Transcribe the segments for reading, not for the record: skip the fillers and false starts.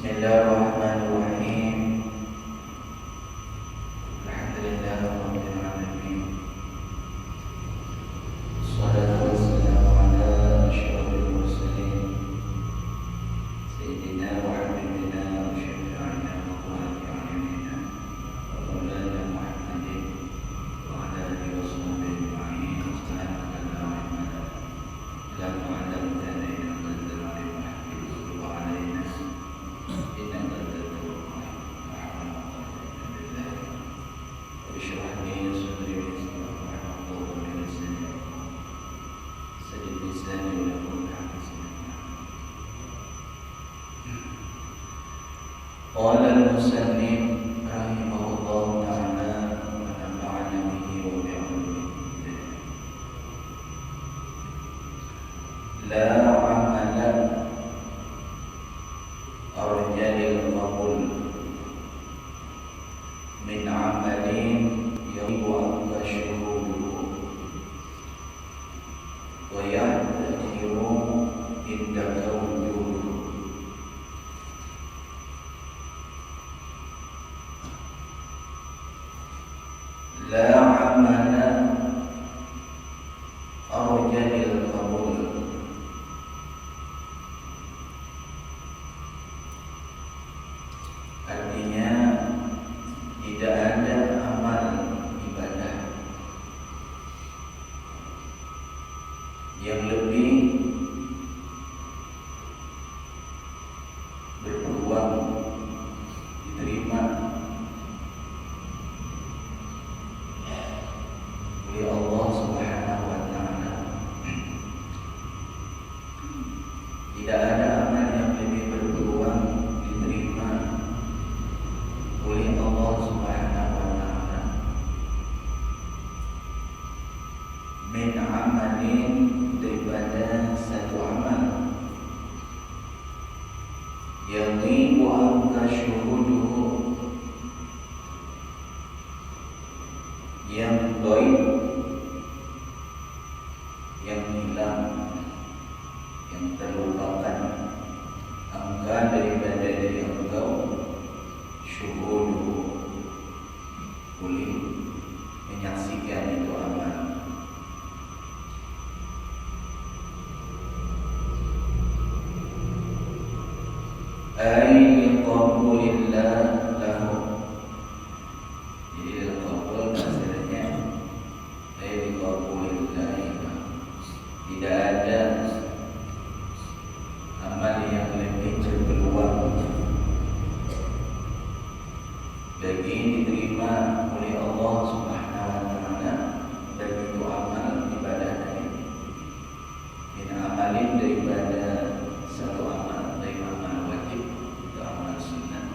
Bismillahirrahmanirrahim. Alhamdulillahirabbil alamin. Wassalatu wassalamu ala asyrafil mursalin sayyidina wa habibina wa syafi'ina wa qurrati a'yunina wa maulana Muhammadin wa ala alihi wa sahbihi ajma'in. Subhanaka la ilma lana illa ma 'allamtana innaka antal alimul hakim. Wa 'alaina innaka qala al-musannif rahimahullahu ta'ala wa nafa'ana bihi wa bi'ulumihi. La amala arjalil qabul min amalin yajibu an tashhuduhu wa yahtajiru indaka wujuduhu. La amala arjalil qabul, artinya tidak ada amal ibadah yang lebih berpeluang diterima oleh Allah Subhanahu wa ta'ala. Tidak ada amal yang lebih berpeluang diterima oleh Allah Subhanahu wa ta'ala min amalin, daripada satu amal yang ghibu anka syuhuduhu, yang ghaib, yang hilang, yang terlupakan angka daripada diri engkau, syuhuduhu, boleh menyaksikan itu amal. Ay liqabulillah lahu, jadi liqabul maksudnya ay liqabulillah lahu. Tidak ada amal yang lebih berpeluang bagi diterima oleh Allah Subhanahu wa ta'ala dan itu amal ibadah tadi. Min amalin, daripada satu amal, dari amal wajib ke amal sunnah.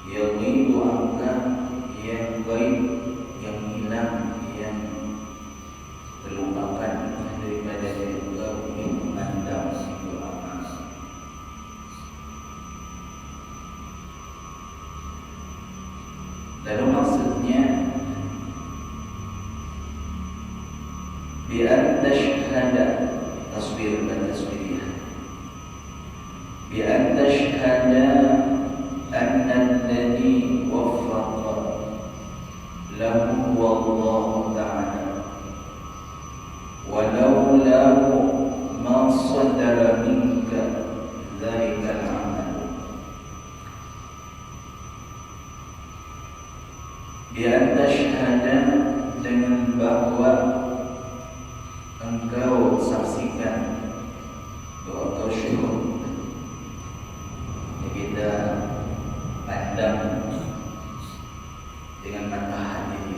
Yang ghibu anka, yang ghaib, yang hilang, yang terlupakan daripada diri engkau, yang memandang itu amal. Lalu maksudnya bi'an tashhada, tasbir dan tasbiriyah, bi'an tashhada anna alladhi waffaqa lahu wallahu ta'ala walau lahu ma sadara minka dhalika al-amal. Bi'an tashhada, dengan bahwa engkau saksikan, bahwa engkau syuhud, kita pandang dengan mata hati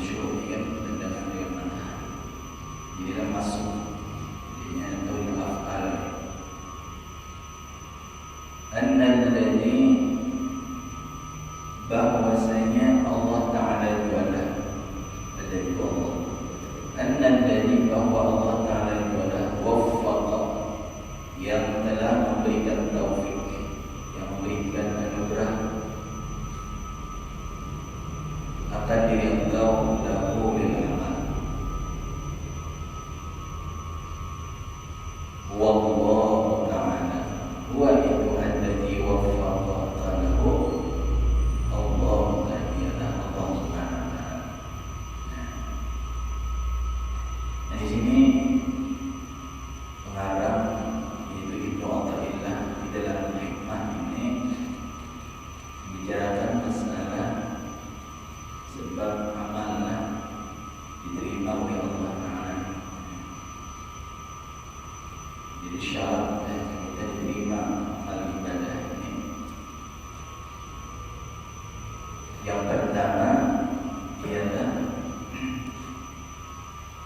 Jadi dalam masuk jadinya tauhid af'al. Annalladzi, bahwasanya Allah Ta'ala itu adalah dari Allah. Annalladzi, bahwa Allah Ta'ala itu adalah waffaqa, yang telah memberikan taufik, yang memberikan anugerah akan diri engkau lahu lil amal. Wallahu ta'ala huwa itu alladzi waffaqa lahu. Allah ta'ala, Allah subhanahu wa ta'ala. Nah, di sini pengarang yaitu Ibnu Athaillah di dalam hikmah ini membicarakan masalah sebab amalnya diterima oleh Allah Ta'ala. Jadi syarat kita diterima amal ibadah ini, yang pertama ialah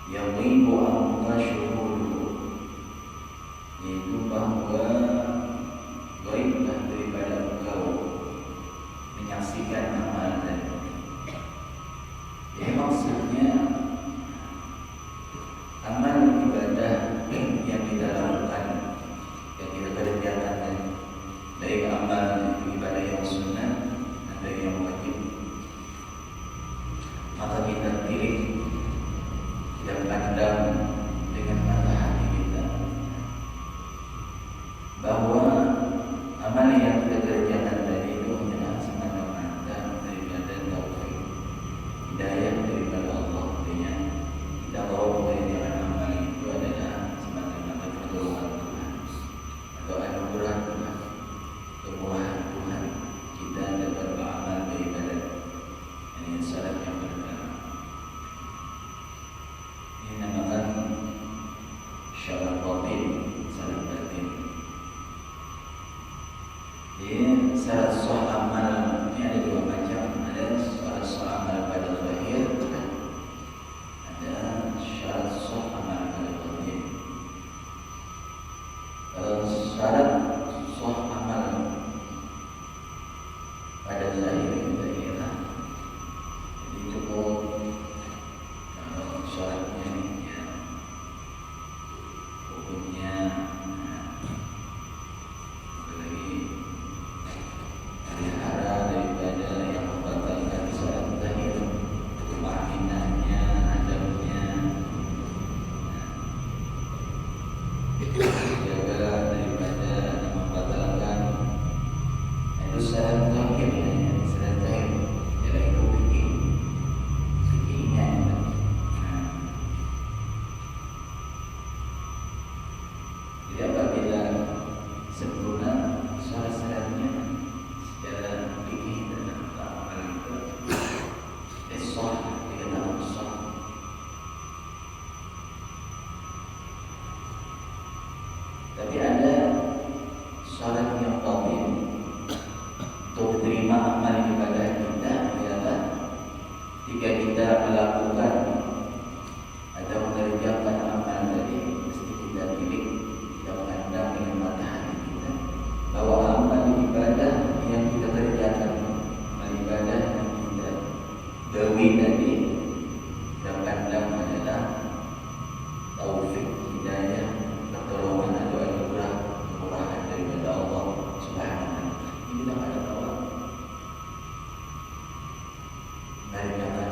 yaqibu amta syuhuru, yaitu bahwa gaiblah daripada engkau menyaksikan amal tadi. Ya, maksudnya amal ibadah yang kita lakukan, yang kita kerjakan, dari amal ibadah yang sunnah ada yang wajib, maka kita pilih, kita pandang dengan mata hati kita bahwa amal yang kita kerjakan tadi itu adalah semata-mata daripada taufik hidayah daripada Allah. Artinya kita bawa mengerjakan amal itu adalah semata-mata pertolongan Tuhan atau anugerah Tuhan, kemurahan Tuhan, kita dapat beramal beribadah. Ini syarat yang pertama. Ini namakan syarat batin, syarat batin. Jadi syarat sah amal ini ada dua macam. Ada syarat sah amal pada zahir, ada syarat sah amal pada batin. Syarat sah amal pada zahir itu ialah, jadi cukup syaratnya ini ya, hukumnya lagi pelihara daripada yang membatalkan syarat zahir, kemakninannya, adabnya, jaga daripada yang membatalkan itu syarat zahir ya, syarat zahir ialah itu fikihnya. Jadi apabila sempurna syarat-syaratnya secara fikih dalam amal itu, sah, dikatakan sah. Tapi ada syarat yang batin untuk diterima amal ibadah kita ialah jika kita melakukan atau mengerjakan amal tadi, mesti kita pilih, kita memandang dengan mata hati kita bahwa amal ibadah yang kita kerjakan, amal ibadah yang kita gawi tadi, kita pandang adalah taufik, hidayah, pertolongan atau anugerah, kemurahan daripada Allah Subhanahu wa ta'ala. Ini kita ada tahu mengerjakan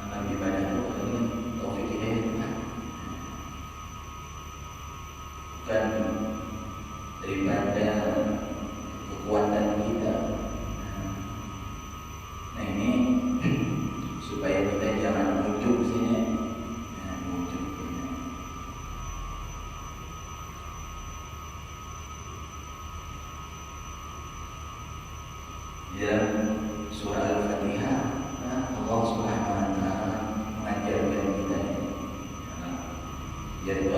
amal ibadah itu dengan taufik hidayah Tuhan, bukan daripada kekuatan kita. Nah ini supaya kita jangan muncul sini, muncul sini. Di dalam surah Al-Fatihah, Allah Subhanahu wa ta'ala mengajarkan kita ini, yaitu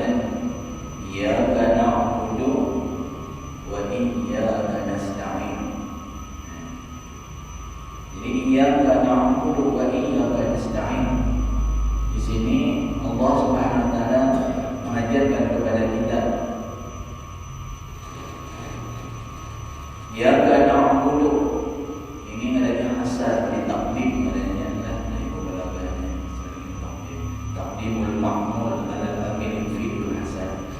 iyyaka na'budu wa iyyaka nasta'in. Jadi iyyaka na'budu wa iyyaka nasta'in, Di sini Allah Subhanahu wa taala mengajarkan kepada kita ya na'budu. Ini adanya asal di takdim, adanya dari pembalaghahnya sering takdim. Takdimul ma'mul ala amil fi'il hasan.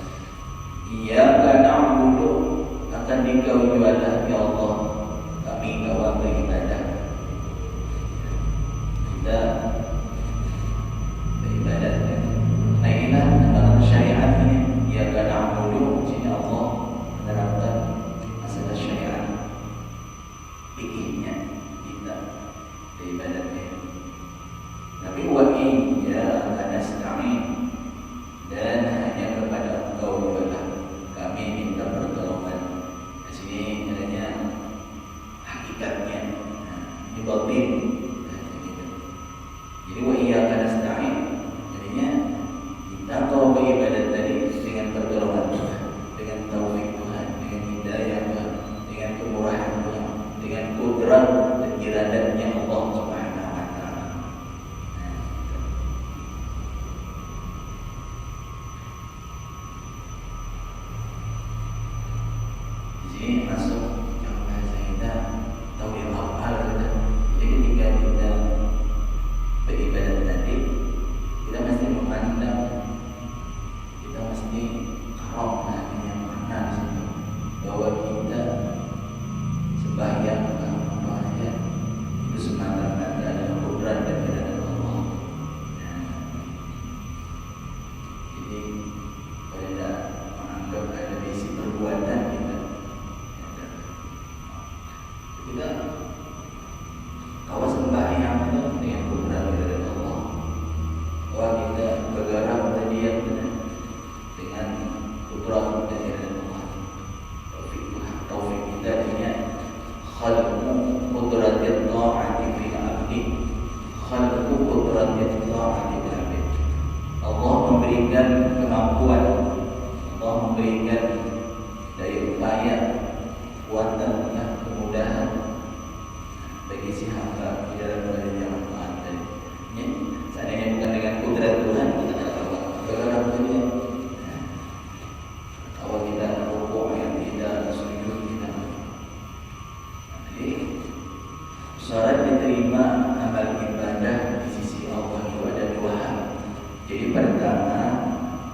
Ya na'budu akan dikau ibadah ya Allah. Kami kau beribadah. Kita beribadah. Nah inilah dalam syariat ini ya na'budu. Sini Allah menerapkan masalah syariat. Fikihnya kita beribadatnya. Tapi wa iya nasta'in, dan hanya kepada Engkau jugalah kami minta pertolongan. Di sini adanya hakikatnya. Ini batin. Jadi wa iya nasta'in, jadinya kita kalau beribadat tadi dengan pertolongan Tuhan, dengan taufik Tuhan, dengan hidayah Tuhan, dengan kemurahan Tuhan, dengan kudrat dan iradatnya Allah Subhanahu wa taala. Di sini masuk yang bahasa kita tauhid afal kita. Jadi ketika kita beribadat tadi, kita mesti memandang, kita mesti karomah yang makna di situ, bahwa kita sembahyang apa aja itu semata-mata adalah kudrat dan iradat Allah. Jadi pada menganggap ada isi perbuatan kita, kita kalau sembahyang itu dengan kudrat iradat Allah, bahwa kita bergerak tadi yang benar dengan kudrat dan iradat Allah. Taufik kita dengan khalqu qudratil ta'ati fil 'abdi, khalqu qudratil ta'ati fil 'abdi. Allah memberikan kemampuan, Allah memberikan daya upaya, kuatan, kemudahan bagi si hamba di dalam mengerjakan taat tadi. Ya, seandainya bukan dengan kudrat Tuhan, kita tidak tahu bagaimana dia. Kalau kita rukuk yang tidak, sujud kita. Jadi salat diterima amal ibadah di sisi Allah itu ada dua hal. Jadi pertama,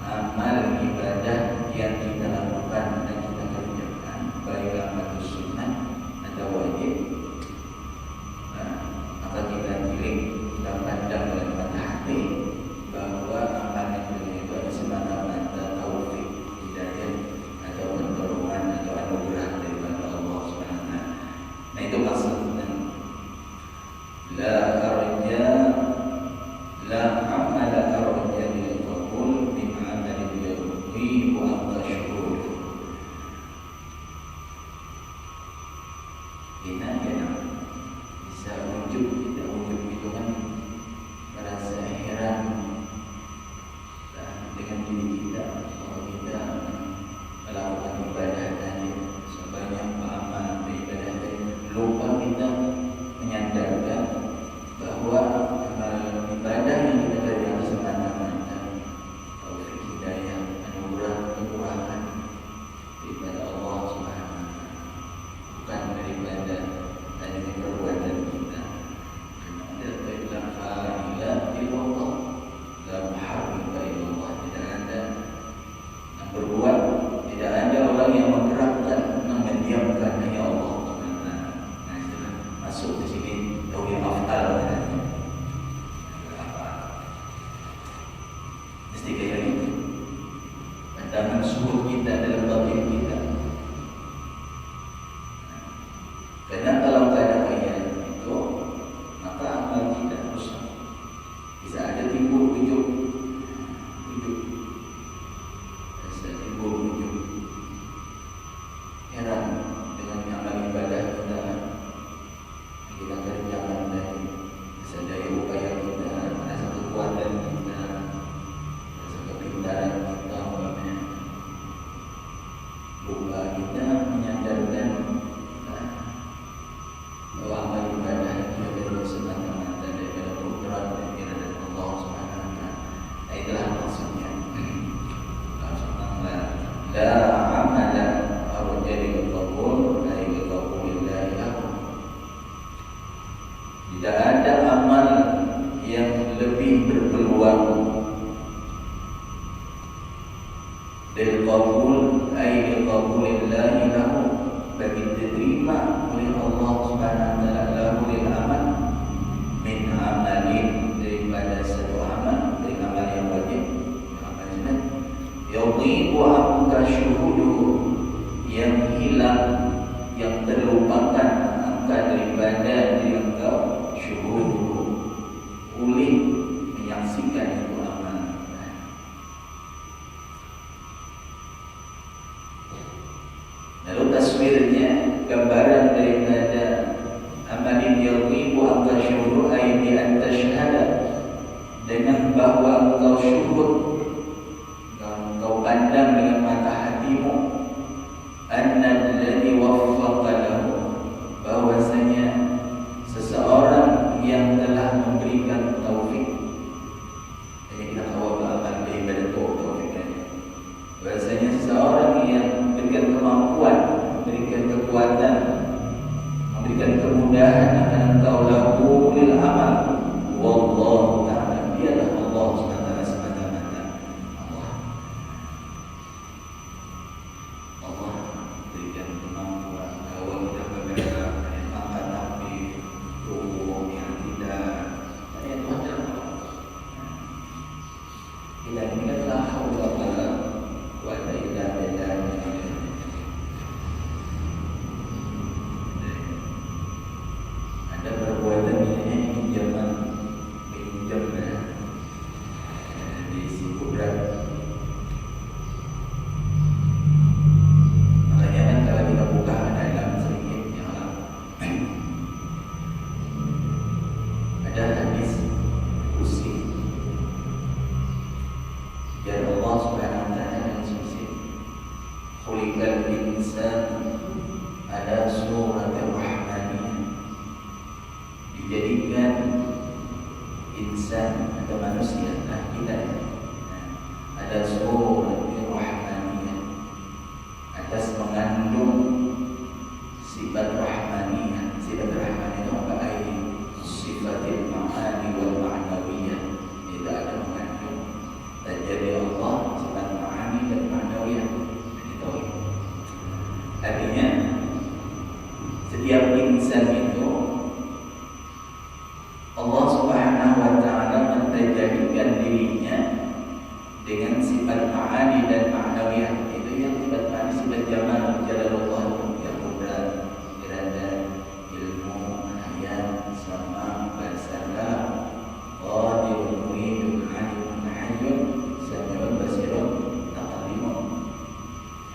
amal ibadah yang kita lakukan dan kita kerjakan, baik amal sunnah atau wajib, maka kita pilih, kita pandang dengan mata hati bahwa amal yang itu ada semata-mata taufik, hidayah atau pertolongan atau anugerah daripada Allah Subhanahu wa taala. Nah itu maksudnya la arja la amala arja lil qabul min amalin yarwi wa antashkur. Kita ya bisa ujub, kita ujub itu kan merasa heran dengan diri kita kalau kita melakukan ibadah tadi sebanyak amal ibadah tadi, lupa kita menyandarkan bahwa amal ibadah yang kita kerjakan Tidak ada amal yang lebih berpeluang lil qabul ay li qabulillahi lahu, bagi diterima oleh Allah Subhanahu wa taala lahu lil amal min amalin, daripada satu amal, dari amal yang wajib, amal sunnah, yadhibu anka syuhuduhu, yang hilang, yang terlupakan angka daripada diri engkau, syuhuduhu, oleh menyaksikan itu amal. Lalu taswirnya, gambaran daripada amalin yadhibu anka syuhuduhu ay bi an tashhada, dengan bahwa engkau syuhud, engkau pandang dengan mata hatimu, anna alladhi waffaqa lahu, bahwasanya seseorang yang telah memberikan taufik. Jadi kita tahu amal ibadah taufik, bahwasanya seseorang yang memberikan kemampuan, memberikan kekuatan, memberikan kemudahan akan engkau lahu lil amal, wallahu ta'ala, dialah Allah SWT semata-mata. Allah berikan kemampuan kalau kita bergerak dan makan api tubuh yang tidak, hanya Tuhan dalam Allah. Kita ini kan la haula wala quwwata illa billah. Ada perbuatan ini pinjaman, pinjam di si kudrat. Makanya kan kalau kita buka ada dalam sedikit yang lama, ada hadis kursi, dan Allah Subhanahu wa taala yang sisi khuliqal insan ada surat rahmaniyah, dijadikan insan atau manusia, nah kita ada surat rahmaniyah, atas mengandung sifat rahmaniyah. Sifat rahmaniyah itu apa? Sifatil ma'ani wal ma'nawiyah, itu ada mengandung tajali Allah, sifat ma'ani dan ma'nawiyah. Itu artinya setiap insan itu Allah Subhanahu wa taala mentajadikan dirinya dengan sifat ma'ani dan ma'nawiyah. Itu yang sifat ma'ani, sifat jamal, jalalullah, yang kudrat, irada, ilmu, hayat, sama, basara, qadirun, muridun, alimun, hayyun, sami'un, basirun, taqallimun.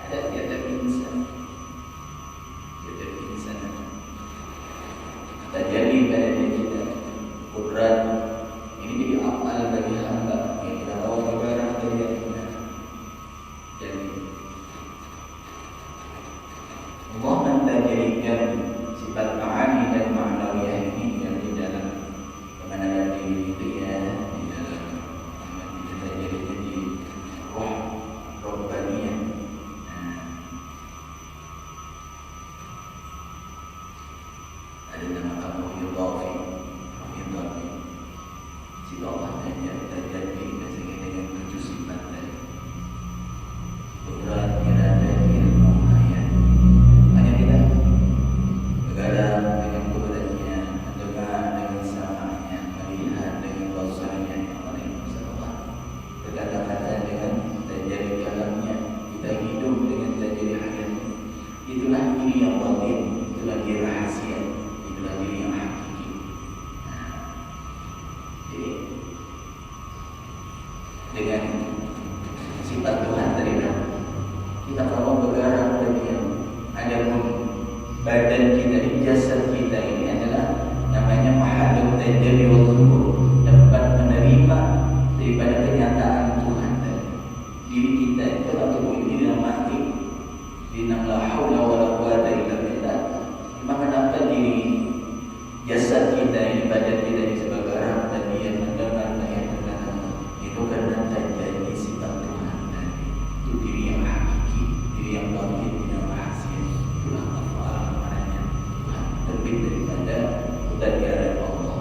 Ada tiada insan, tiada insan terjadi pada diri kita. Kudrat ini jadi amal bagi hamba yang kita tahu bergerak dari yang kita. Jadi Allah mentajadikan sifat ma'ani dan ma'nawiyah ini yang di dalam kemenangan diri dia, di dalam ditajadikan di roh Rabbaniyah. Ada nama kamu Yudhafi, jika Allah terjadi dengan 7 sifat tadi, kudrat, irada, ilmu, hayat. Hanya kita bergerak dengan kudratnya, mendengar dengan samanya, melihat dengan basarnya, yang paling besar Allah, berkata-kata dengan terjadi kalamnya, kita hidup dengan terjadi hayat. Itulah diri yang batin, itulah diri rahasia, itulah diri yang hakiki. Jadi dengan sifat Tuhan tadi, kita kalau bergerak bagian, adapun badan kita, di jasad kita ini adalah namanya mahallul tajalli wal zuhur, tempat menerima daripada kenyataan Tuhan tadi. Diri kita itu atau diri yang mati, diri yang la haula wala quwwata illa billah. Maka kenapa diri jasad kita ini, badan kita ini bergerak dan dia mendengar ayat-ayat itu karena terjadi sifat Tuhan tadi. Itu diri yang hakiki, diri yang batin, diri yang rahasia. Itulah Allah, maknanya Tuhan terbit daripada kudrat Allah.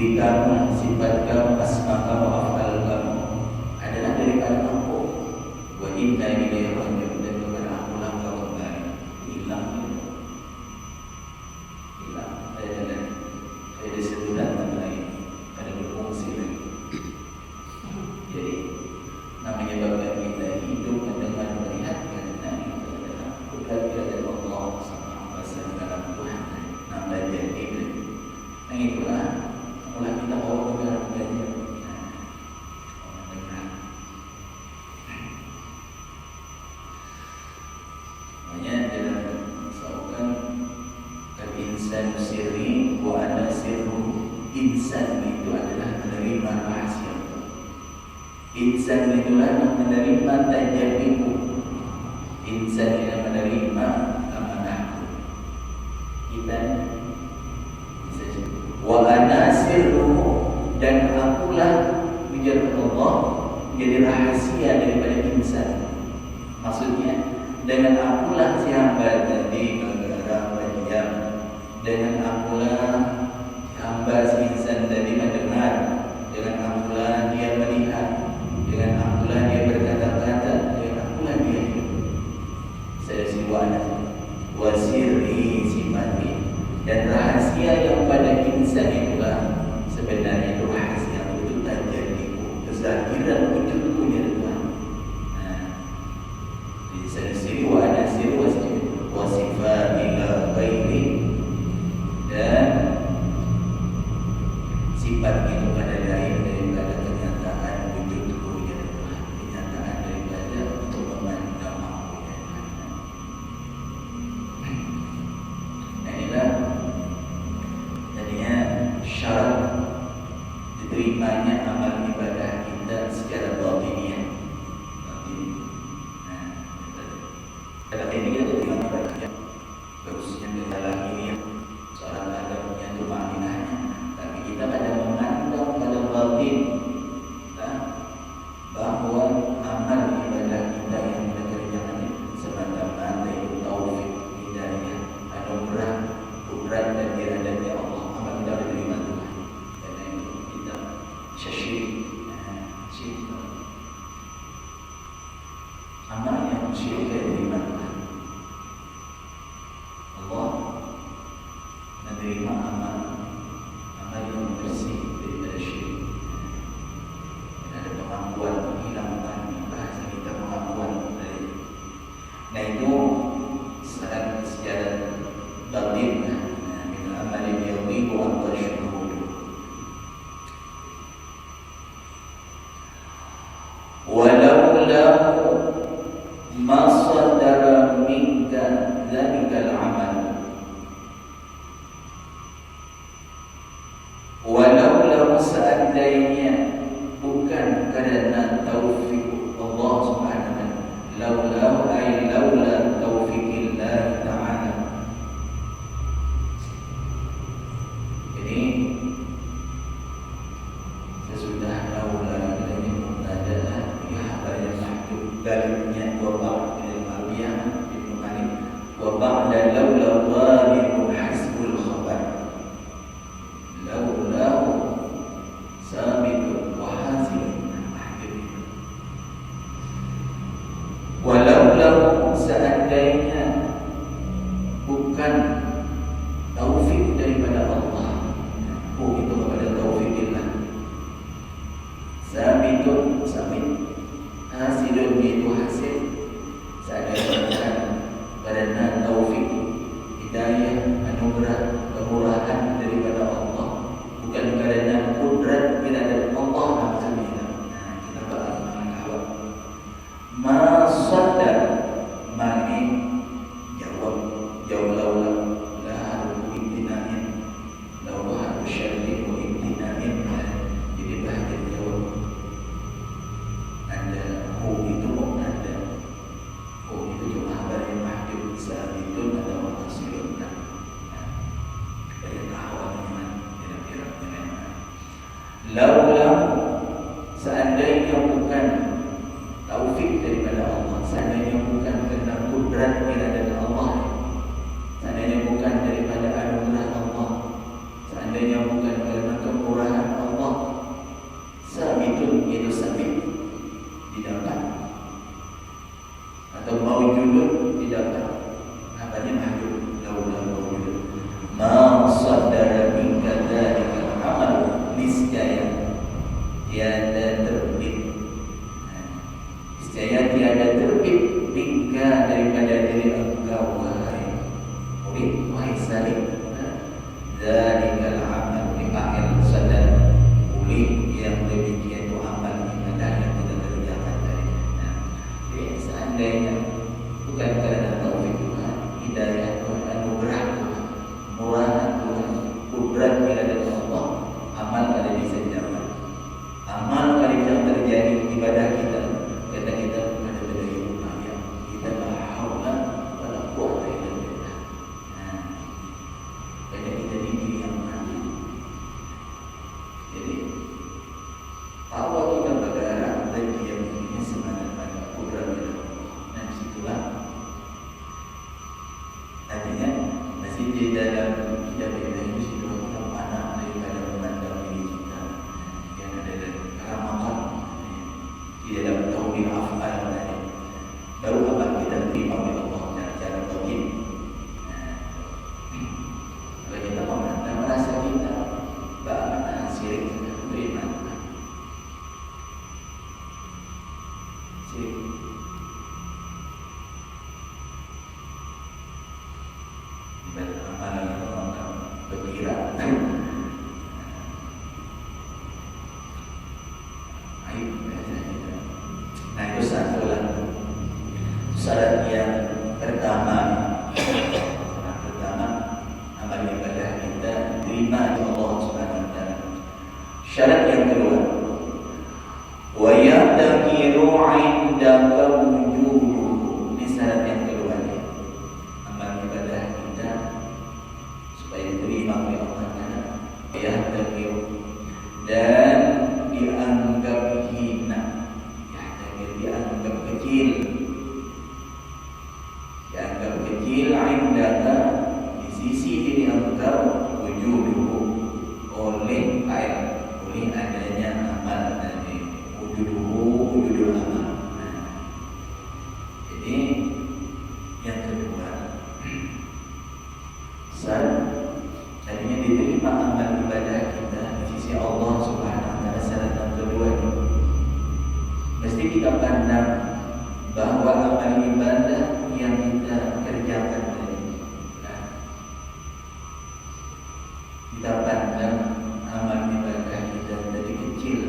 diri kamu, sifat kamu, asma kamu, afal kamu adalah daripada aku. Wa inna ilaihi raji'un, dan kepada aku lah kau kembali. Hilang. Ada sebutan lain, ada berfungsi lagi. Jadi namanya bangga kita hidup mendengar melihat karena itu adalah kudrat dari Allah Subhanahu wa taala dalam Tuhan. Nama dia itu. Yang itulah mulai kita bawa ke dalam belajar. Makanya dalam misalkan al-insan sirri wa ana sirru. Insan itu adalah menerima rahasia. Insan itulah yang menerima tajabiku. Insan yang menerima amanahku. Kita wa ana sirruhu, dan akulah ujar Allah jadi rahasia daripada insan. Maksudnya dengan akulah si hamba tadi negara diam, dengan akulah hamba si insan tadi mendengar, dengan akulah dia melihat, dengan akulah dia berkata-kata, dengan akulah dia hidup. Saya siwana wasirri sifati, dan rahasia yang pada insan itulah sebenarnya itu rahasia itu tajadiku, kezahiran wujudku ya Tuhan. Insan siri wa ana siri wa sifati la ghairi, dan sifat itu pada lain daripada kenyataan wujudku ya Tuhan, kenyataan daripada untuk memandang aku ya Tuhan. Nah inilah tadinya syarat diterimanya amal ibadah kita secara batiniah. Pada ini kita terima ibadah bagusnya dalam ini seorang adabnya itu maknanya, tapi kita pada memandang pada batin bahwa amal ibadah kita yang kita kerjakan semata-mata itu taufik, hidayah, anugerah, kudrat dan iradatnya Allah. Amal kita diterima Tuhan. Karena itu kita syirik. Amal yang syirik diterima Tuhan. Allah menerima amal yang bersih daripada syirik. Ada pengakuan, menghilangkan bahasa kita pengakuan dari. Nah itu secara batin min amal yadhibu an tashhud. Walau lahu ma sadara minka dzalikal amal. Walau seandainya bukan karena taufik Allah Subhanahu wa taala, laula taufikillah ta'ala. Jadi sesudah laula ini mubtada ya habayan mahdud dalilnya wa ba'd min al-marbiyah Ibnu Malik wa ba'da laula ghalibun hasbul khabar. Walau seandainya bukan taufik daripada Allah, itu kepada taufikillah. Sabitun sabit, hasilun itu hasil. Seandainya bukan karena taufik, hidayah, anugerah, kemurahan daripada Allah, bukan karena kudrat iradat Allah maksudnya. Kita bahas mengenai ma sadar mani jawab laula la harfu ibtinain laula harfu syarti wa ibtinain. Jadi bahagian jawab ada itu ada itu cuma habar yang mahdud sabitun atau hasilun. Dari tahawan kira-kira laula seandainya bukan taufik daripada Allah, seandainya bukan karena kudrat iradat Allah, seandainya bukan daripada anugerah Allah, seandainya bukan karena kemurahan diterima oleh Allah Subhanahu wa taala. Syarat yang kedua, wa ya'taqiru 'indaka wujuduhu. Ini syarat yang kedua ya. Amal ibadah kita supaya diterima oleh Allah Taala, ya'taqiru dan dianggap hina, dianggap kecil, indaka di sisi diri engkau, wujuduhu oleh adanya amal tadi, wujudul amal. Jadi yang kedua, tadinya diterima amal ibadah kita di sisi Allah Subhanahu wa taala. Syarat yang kedua ini mesti kita pandang bahwa amal ibadah yang kita kerjakan tadi, kita pandang amal ibadah kita tadi kecil,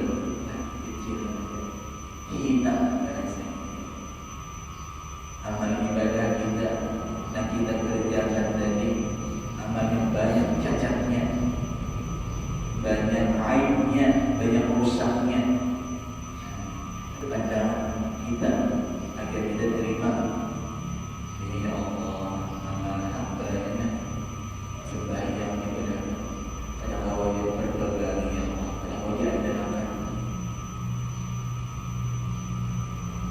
hina. Amal ibadah kita yang kita kerjakan tadi amal yang banyak cacatnya, banyak aibnya, banyak rusaknya. Pandangan kita agar kita terima, ya Allah, amal hamba-Nya sembahyang ibadah pada wajib berpegang, ya Allah, pada wajib adalah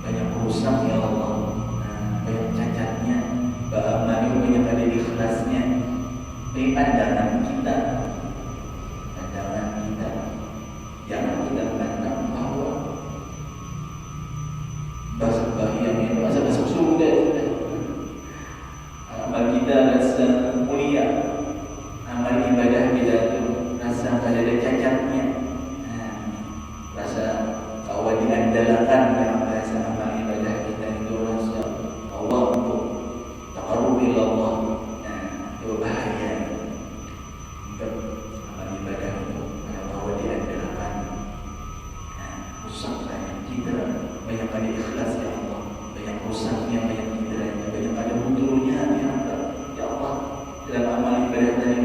banyak rusak, ya Allah, banyak cacatnya, amal banyak ada di ikhlasnya. Ini pandangan kita, jangan kita pandang bahwa sembahyang itu rasa masuk surga. Amal kita rasa mulia, amal ibadah kita itu rasa ada cacatnya, rasa bahwa diandalkan dalam bahasa amal ibadah kita itu rasa Allah untuk taqarrub ila Allah. Itu bahaya. Amal ibadah itu bahwa diandalkan, rusak banyak kita, banyak ada ikhlas, ya Allah, banyak rusaknya, banyak kidranya, banyak ada mundurnya, ya Allah, dalam amal ibadah tadi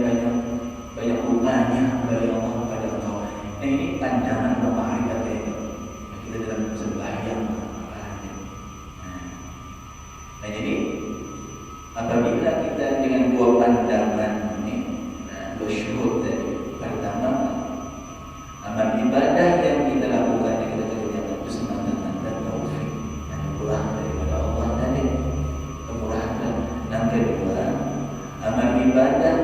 banyak rupanya dari Allah kepada Allah. Nah, ini pandangan pemahaman kita. Kita dalam sembahyang nah, jadi apabila kita dengan dua pandangan ini, dua syuhud tadi, pertama amal ibadah yang kita lakukan, yang kita kerjakan itu semata-mata taufik, anugerah daripada Allah tadi, kemurahan. Dan kedua, amal ibadah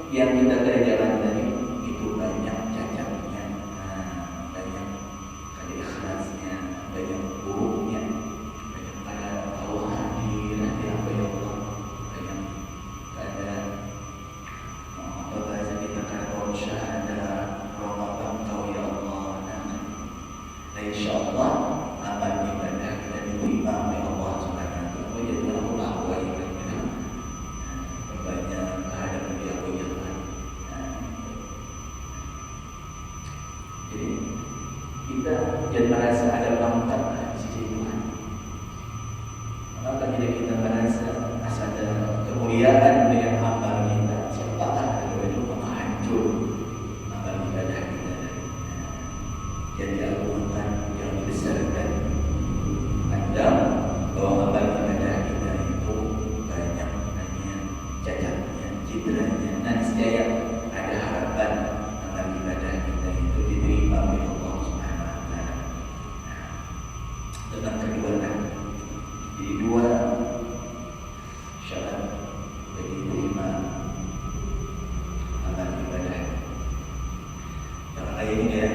yang kita kerjakan tadi itu banyak cacatnya, banyak ada ikhlasnya, banyak buruknya, banyak ada Allah hadir, ada apa ya Allah, banyak ada apa bahasa kita kalau syahadah, roh kau ya Allah. Nah, insyaallah amal ibadah kita diterima oleh Allah Subhanahu wa taala. Jadi aku bahwa kita banyak kehadiran dia punya Tuhan. Jadi kita jangan merasa ada pangkat di sisi Tuhan. Maka bila kita merasa ada kemuliaan dengan amal kita, siapakah itu penghancur amal ibadah kita. Jadi diagungkan, yang dibesarkan. Pandang bahwa amal ibadah kita itu banyak cacatnya, citranya. Niscaya ada harapan amal ibadah kita itu diterima oleh Allah Subhanahu wa taala. Tentang kedua kan, jadi dua syarat bagi diterima amal ibadah. Kalau kayak ini ya,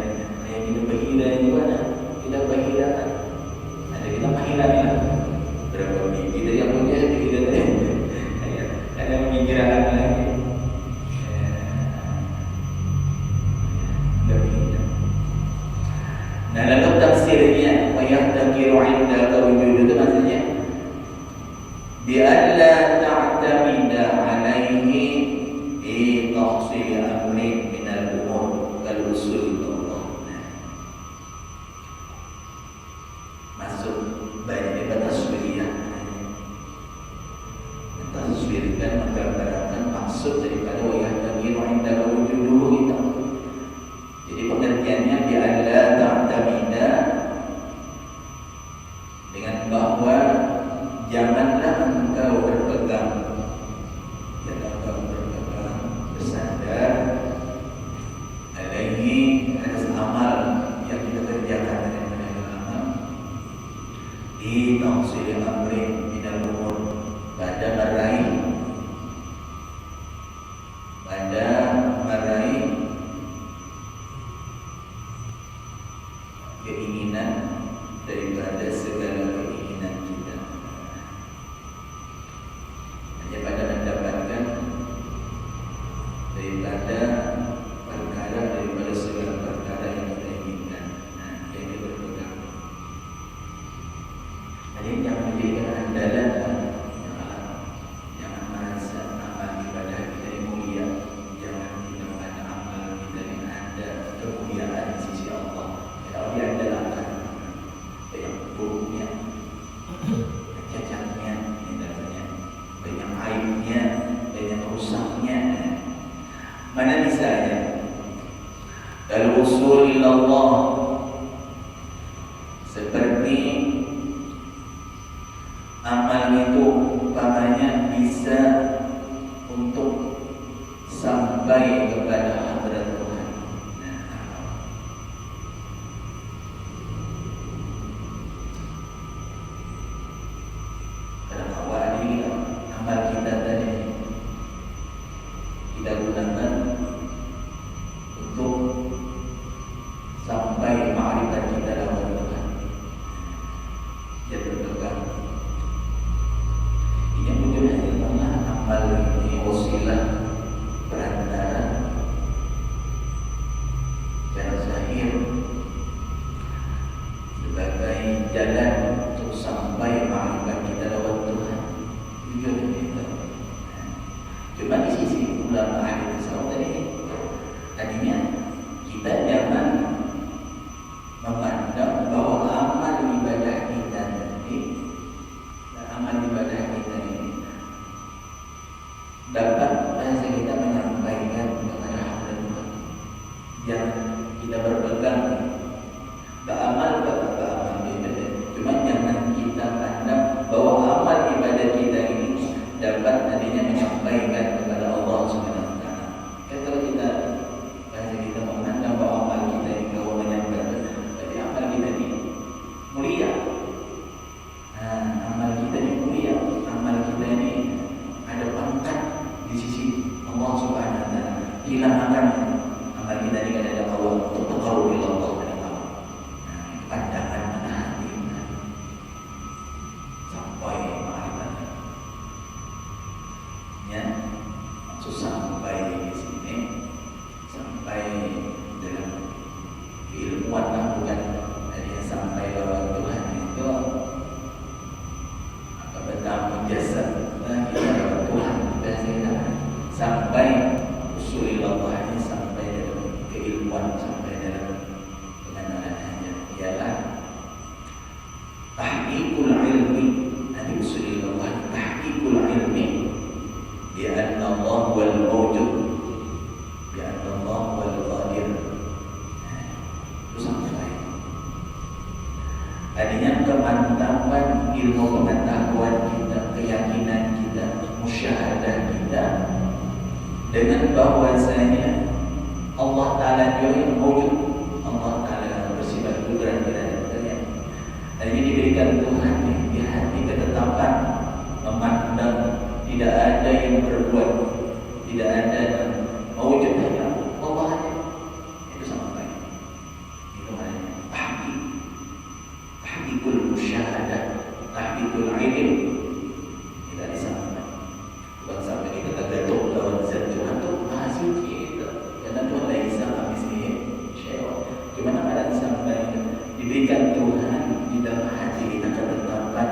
kayak kita berhira di mana? Kita berhira kan? Ada kita berhira ya. Berapa minggu dari yang punya berhira tadi? Ada pemikiran lagi. Nah, dalam tafsirnya, wa yahtaqiru 'indaka wujudu itu maksudnya bi alla ta'tamida 'alaihi fi tahsil amrin min al-umur kal usul Allah. Masuk banyak batas taswiriyah. Taswirkan menggambarkan maksud daripada wa yahtaqiru 'indaka wujudu usul ilallah, seperti amal itu umpamanya bisa untuk sampai kepada hadrat Tuhan. Pada awal ini amal kita tadi kita gunakan untuk sampai ma'rifat kita lawan Tuhan. Dia berpegang. Ini wujudnya adalah amal ini wasilah perantara cara zahir sebagai jalan untuk sampai ma'rifat kita lawan Tuhan. Wujudnya itu. Cuma di sisi ulama ahli tasawuf tadinya kita jangan memandang bahwa amal ibadah kita tadi, amal ibadah kita ini dapat bahasa kita menyampaikan kepada hadrat Tuhan. Jangan kita berpegang beramal ibadah, cuma jangan kita pandang bahwa amal ibadah kita ini dapat nantinya menyampaikan kepada Allah Subhanahu wa taala. Kalau kita bahasa kita memandang bahwa amal kita ini kalau menyampaikan, jadi amal kita ini mulia. Amal kita ini mulia, amal kita ini ada pangkat di sisi Allah Subhanahu wa taala. Hilangkan amal kita ini ada Allah untuk berqarrub ila Allah Subhanahu wa taala. Pandangan mata hati sampai ma'rifatnya. Ya, maksud sampai di sini sampai dalam keilmuan, bukan hanya sampai lawan Tuhan itu apa betul jasad kita lawan Tuhan, biasanya sampai usul Allah ini sampai dalam keilmuan, sampai dalam pengenalannya ialah tahqiqul ilmi. Nanti usul Allah tahqiqul ilmi bi'anna Allah wal mawjud, bi'anna Allah wal qadir. Itu sampai tadinya kemantapan ilmu pengetahuan kita, keyakinan kita, musyahadah kita dengan bahwasanya Allah Ta'ala dia yang mawjud, Allah Ta'ala bersifat kudrat dan terlihat. Tadinya diberikan Tuhan di hati ketetapan memandang tidak ada yang berbuat, tidak ada yang mewujud, hanya Allah saja. Itu sampai. Itu hanya tahqiqul musyahadah, tahqiqul ilm. Kita disampai. Bukan sampai kita tergantung lawan zat Tuhan itu hasil kita. Karena Tuhan lain sama mislihi syai'un. Cuma ada sampai diberikan Tuhan di dalam hati kita ketetapan.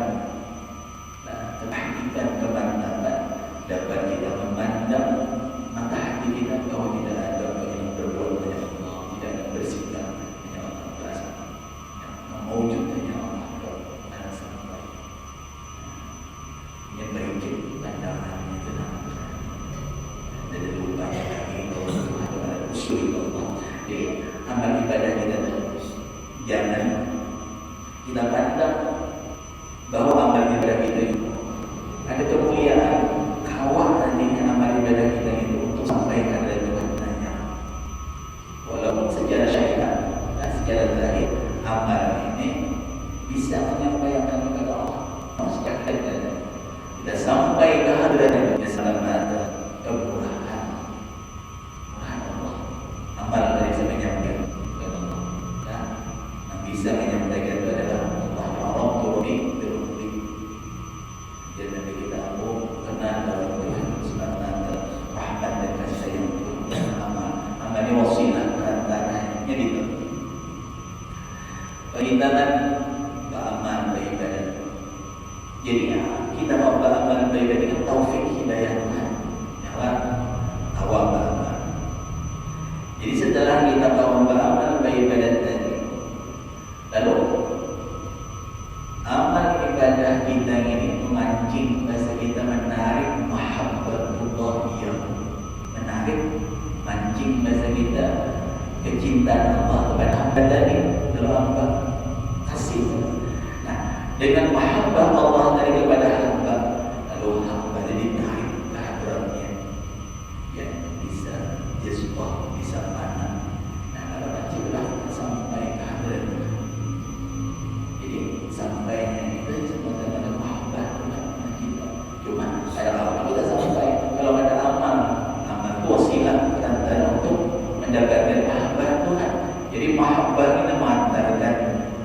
Kehadiran kemantapan dapat kita memandang mata hati kita bahwa tidak ada yang berbuat hanya Allah, tidak ada bersikap hanya Allah Ta'ala, yang mewujud hanya Allah Ta'ala sampai yang berikut pandangannya tenang dan lupanya lagi bahwa Tuhan adalah usul Allah. Jadi amal ibadah kita jangan kita pandang bahwa amal ibadah kita itu ada kemuliaan, kawah nantinya amal ibadah kita itu untuk sampaikan kepada Tuhan tanya. Walaupun secara syariat dan secara zahir amal ini bisa menyampaikan kepada Allah. Secara kita sampai ke hadirat keselamatan, kemurahan, murahan Allah. Amal dari bisa menyampaikan kepada Allah. Dan yang bisa menyampaikan itu adalah Allah Ta'ala turuni. Jadi Nabi kita aku kenal dalam Tuhan Subhanahu rahmat dan kasih sayang Tuhan. Amal ini wasilah perantaranya itu. Perintangan beramal beribadah. Jadi kita mau beramal beribadah dengan taufik hidayah Tuhan. Jangan awam beramal. Jadi setelah kita mau beramal beribadah tadi, lalu amal ibadah kita ini memancing bahasa kita menarik mahabbatullah, menarik mancing bahasa kita kecintaan Allah kepada hamba tadi, kalau hamba kasih. Nah, dengan mahabbah Allah tadi kepada hamba, lalu hamba jadi naik ke hadratnya, ya bisa jazbah, bisa panah. Nah, kalau kecillah sampai ke hadratnya. Jadi sampainya itu disebutkan dengan mahabbah kepada kita. Cuma ada orang kita sampai kalau ada amal itu wasilah perantara untuk mendapatkan mahabbah Tuhan. Jadi mahabbah ini mengantarkan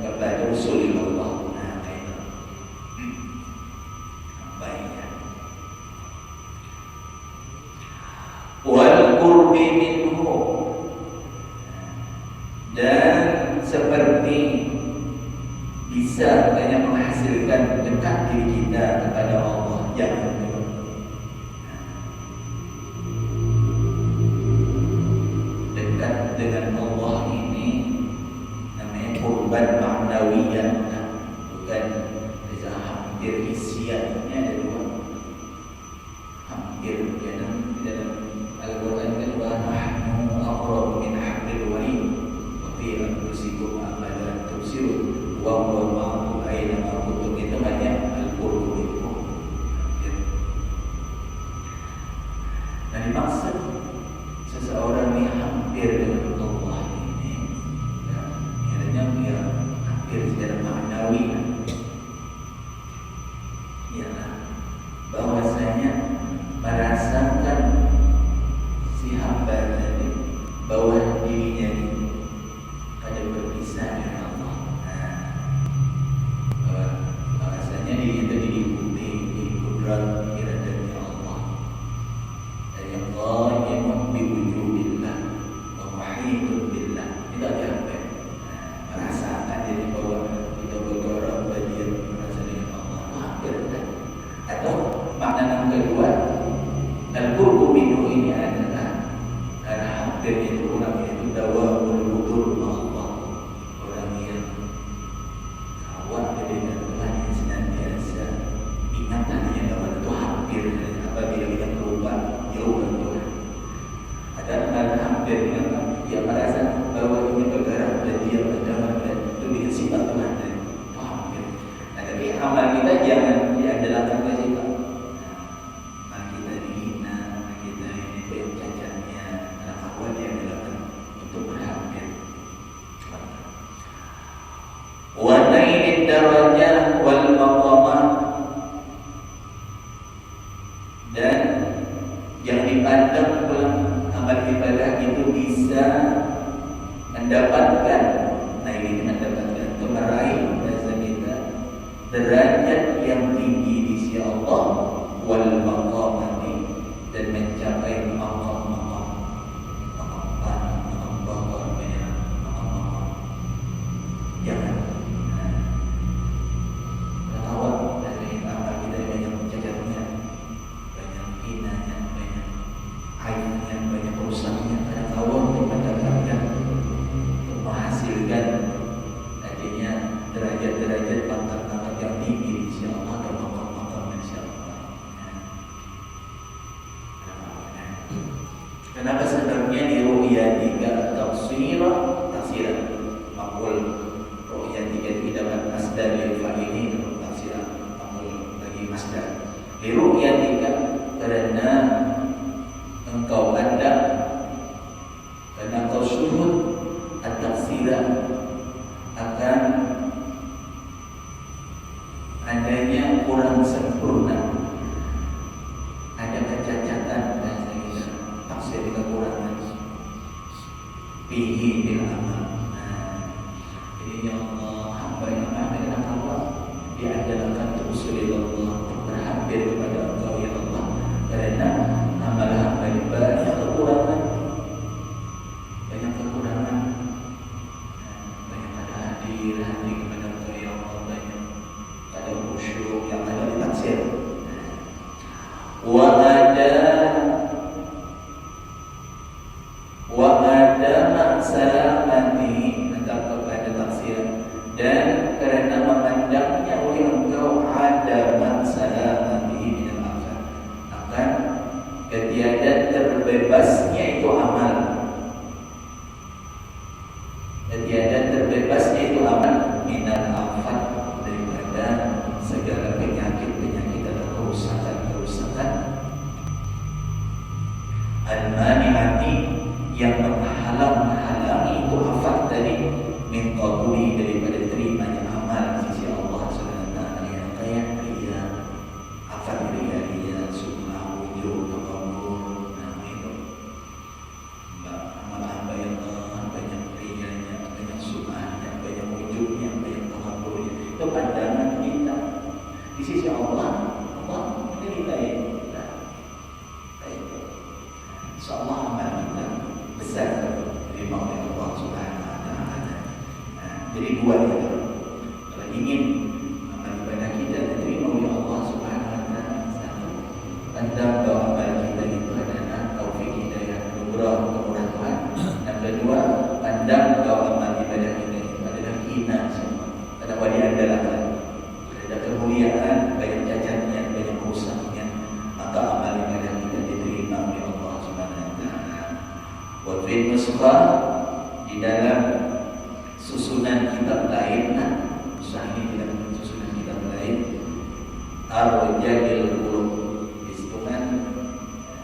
kepada Rasulullah. Nah, itu baiknya. Wal qurbi minhu, dan seperti bisa banyak menghasilkan dekat diri kita kepada Allah. Jangan dekat dengan Allah ini namanya kurban ma'nawiyah, bukan bisa hampir isiannya ada dua. Hampir dalam Al-Quran kan wa nahnu aqrabu min hablil warid wa fi anfusikum amalan tubsirun wa huwa ma'akum aina ma kuntum. Itu namanya al-qurbu. Dan dimaksud seseorang yang hampir dengan Allah ini, ya, dia hampir secara maknawi, ialah bahwasanya merasakan si hamba tadi bahwa dirinya ini pada berpisah dengan Allah. Bahwasanya dirinya tadi diikuti kudrat iradanya Allah. Dan yang qaimun bi wujudillah wa muhitun billah. Itu apa? Merasakan diri bahwa kita bergerak bagian merasa dengan Allah. Hampir kan? Atau makna yang kedua, al-qurbu minhu ini adalah hampir itu orang itu dawamul wudur Allah, orang yang kawat dengan Tuhan yang senantiasa ingatannya kawan itu hampir apabila kita berubah jauh dari Tuhan. Ada orang hampir dia merasa bahwa ini bergerak dan dia berdamai dan itu dengan sifat Tuhan dan itu hampir. Nah, tapi amal kita jangan diandalkan ke sifat. Nah, kita dihina, kita ini banyak cacatnya, karena kawan dia adalah untuk berhampir. Wa nailid darajah wal maqamah, dan yang dipandang dalam amal ibadah itu bisa mendapatkan, nah ini mendapatkan atau meraih bahasa kita derajat yang tinggi di sisi Allah, wal maqamati, dan mencapai maqam-maqam, maqam bawah, maqam-maqam. Jangan awak dari amal kita banyak cacatnya, banyak hinanya, banyak aibnya, banyak rusaknya. Karena awak untuk mendapatkan, untuk menghasilkan adanya derajat-derajat pangkat-pangkat yang tinggi di sisi Allah dan maqam-maqam di sisi Allah. Kenapa sebabnya di ru'yatika tafsirah makul ru'yatika tidak dapat masdar lil fa'ili dalam tafsirah makul bagi masdar di ru'yatika, karena engkau pandang, karena engkau syuhud at-tafsirah akan adanya kurang sempurna, ada kecacatan bahasa kita, tafsir kekurangan bihi bil amal. Jadi ya Allah, hamba yang dengan Allah diandalkan terus oleh Allah untuk berhampir kepada Engkau ya Allah, karena amal hamba ini banyak kekurangan, banyak ada hadir kepada Engkau ya Allah, banyak ada khusyuk yang ada di tafsir. Wa ada maksalamati, tetap kepada tafsir, dan karena memandangnya oleh engkau ada maksalamati minal amal, akan ketiadaan terbebasnya itu amal. Itu pandangan kita. Di sisi Allah, Allah menilai kita. Baik. Insyaallah amal kita besar diterima oleh Allah Subhanahu wa taala. Jadi dua itu. Kalau ingin amal ibadah kita diterima oleh Allah Subhanahu wa taala, satu, pandang bahwa amal kita itu adalah taufik hidayah anugerah kemurahan Tuhan. Yang kedua, pandang bahwa amal ibadah kita itu adalah hina semua. Ada wali andalkan, ada kemuliaan, banyak cacatnya, banyak rusaknya, maka amal ibadah kita diterima oleh Allah Subhanahu wa taala. Wa fi nuskhah, di dalam susunan kitab lain, nuskhah ini tidak susunan kitab lain, Ar-Rijalil Qulub, istilah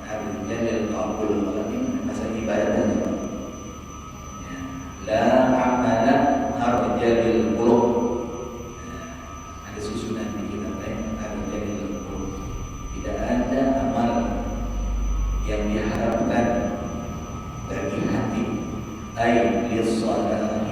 Ar-Rijalil Qulub, ini masa ibadah ya. La amala Ar-Rijalil Qulub. Ada susunan di kitab lain, Ar-Rijalil Qulub. Tidak ada amal yang diharapkan bagi hati, ay lis-salat